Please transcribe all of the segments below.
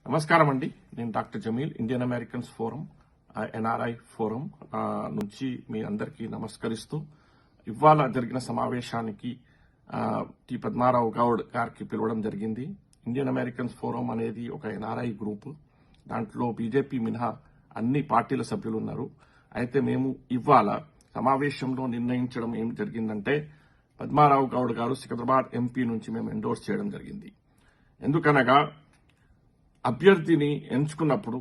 నమస్కారం అండి. నేను doctor Jameel, Indian Americans forum, NRI forum నుంచి మీ అందరికీ నమస్కరిస్తూ ఇవాళ జరిగిన సమావేశానికి టి పద్మారావు గౌడ్ గారికి పిలవడం జరిగింది. ఇండియన్ అమెరికన్స్ ఫోరం అనేది ఒక ఎన్ఆర్ఐ గ్రూప్. దాంట్లో బీజేపీ మినహా అన్ని పార్టీల సభ్యులు ఉన్నారు. అయితే మేము ఇవాళ సమావేశంలో నిర్ణయించడం ఏం జరిగిందంటే, పద్మారావు గౌడ్ గారు సికింద్రాబాద్ ఎంపీ నుంచి మేము ఎండోర్స్ చేయడం జరిగింది. ఎందుకనగా అభ్యర్థిని ఎంచుకున్నప్పుడు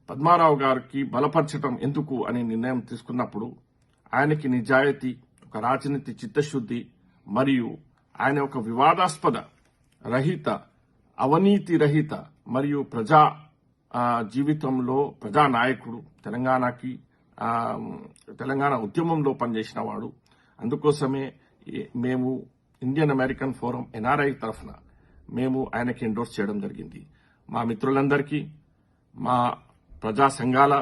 పద్మారావు గారికి బలపరచడం ఎందుకు అని నిర్ణయం తీసుకున్నప్పుడు ఆయనకి నిజాయితీ, ఒక రాజనీతి చిత్తశుద్ది మరియు ఆయన ఒక వివాదాస్పద రహిత, అవినీతి రహిత మరియు ప్రజా జీవితంలో ప్రజానాయకుడు, తెలంగాణ ఉద్యమంలో పనిచేసిన వాడు. అందుకోసమే మేము ఇండియన్ అమెరికన్ ఫోరం ఎన్ఆర్ఐ తరఫున మేము ఆయనకి ఎండోర్స్ చేయడం జరిగింది. మా మిత్రులందరికీ, మా ప్రజా సంఘాల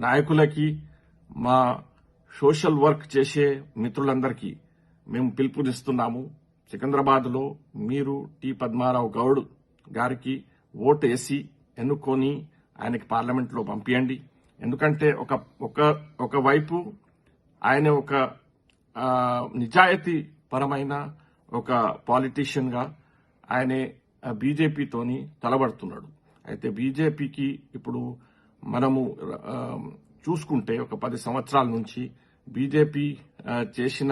నాయకులకి, మా సోషల్ వర్క్ చేసే మిత్రులందరికీ మేము పిలుపునిస్తున్నాము. సికింద్రాబాద్లో మీరు టి పద్మారావు గౌడ్ గారికి ఓటు వేసి ఎన్నుకొని ఆయనకి పార్లమెంట్లో పంపించండి. ఎందుకంటే ఒకవైపు ఆయన ఒక నిజాయితీ పరమైన ఒక పాలిటీషియన్ గా ఆయనే బీజేపీతోని తలబడుతున్నాడు. అయితే బీజేపీకి ఇప్పుడు మనము చూసుకుంటే ఒక 10 సంవత్సరాల నుంచి బీజేపీ చేసిన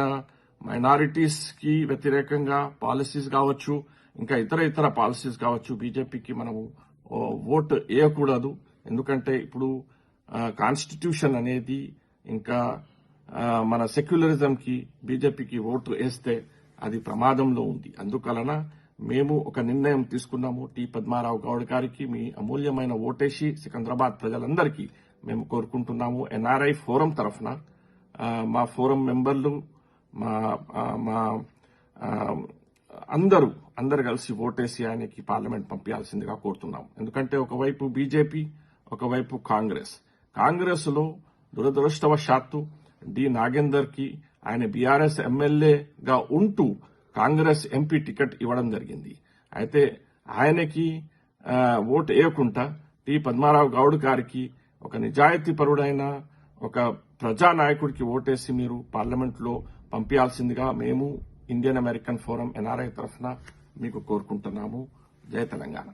మైనారిటీస్ కి వ్యతిరేకంగా పాలసీస్ కావచ్చు, ఇంకా ఇతర పాలసీస్ కావచ్చు, బీజేపీకి మనము ఓటు వేయకూడదు. ఎందుకంటే ఇప్పుడు కాన్స్టిట్యూషన్ అనేది ఇంకా మన సెక్యులరిజం కి బీజేపీకి ఓటు వేస్తే అది ప్రమాదంలో ఉంది. అందువలన మేము ఒక నిర్ణయం తీసుకున్నాము. టి పద్మారావు గౌడ్ గారికి మీ అమూల్యమైన ఓటేసి సికింద్రాబాద్ ప్రజలందరికీ మేము కోరుకుంటున్నాము. ఎన్ఆర్ఐ ఫోరం తరఫున మా ఫోరం మెంబర్లు, మా అందరు కలిసి ఓటేసి ఆయనకి పార్లమెంట్ పంపించాల్సిందిగా కోరుతున్నాం. ఎందుకంటే ఒకవైపు బీజేపీ, ఒకవైపు కాంగ్రెస్ లో దురదృష్టవశాత్తు డి నాగేందర్ కి ఆయన బీఆర్ఎస్ ఎమ్మెల్యేగా ఉంటూ కాంగ్రెస్ ఎంపీ టికెట్ ఇవ్వడం జరిగింది. అయితే ఆయనకి ఓటు వేయకుండా టి పద్మారావు గౌడ్ గారికి, ఒక నిజాయితీ పరుడైన ఒక ప్రజానాయకుడికి ఓటేసి మీరు పార్లమెంట్లో పంపించాల్సిందిగా మేము ఇండియన్ అమెరికన్ ఫోరం ఎన్ఆర్ఐ తరఫున మీకు కోరుకుంటున్నాము. జై తెలంగాణ.